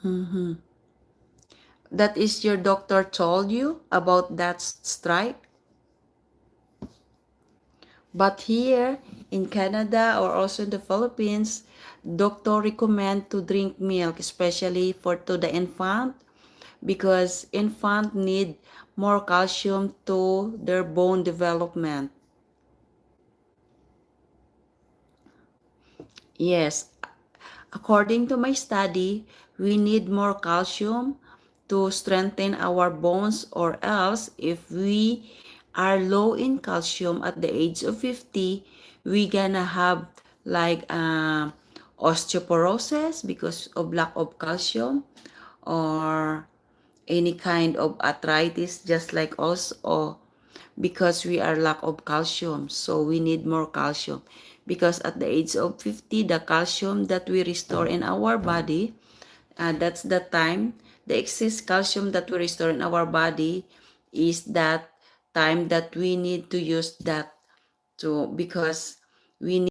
Mm-hmm. That is your doctor told you about that strike? But here in Canada or also in the Philippines, doctor recommend to drink milk, especially for to the infant, because infant need more calcium to their bone development. Yes, according to my study, we need more calcium to strengthen our bones, or else if we are low in calcium at the age of 50, we gonna have like osteoporosis because of lack of calcium, or any kind of arthritis just like us, or because we are lack of calcium, so we need more calcium, because at the age of 50 the calcium that we restore in our body, that's the time the excess calcium that we restore in our body is that time that we need to use that to, because we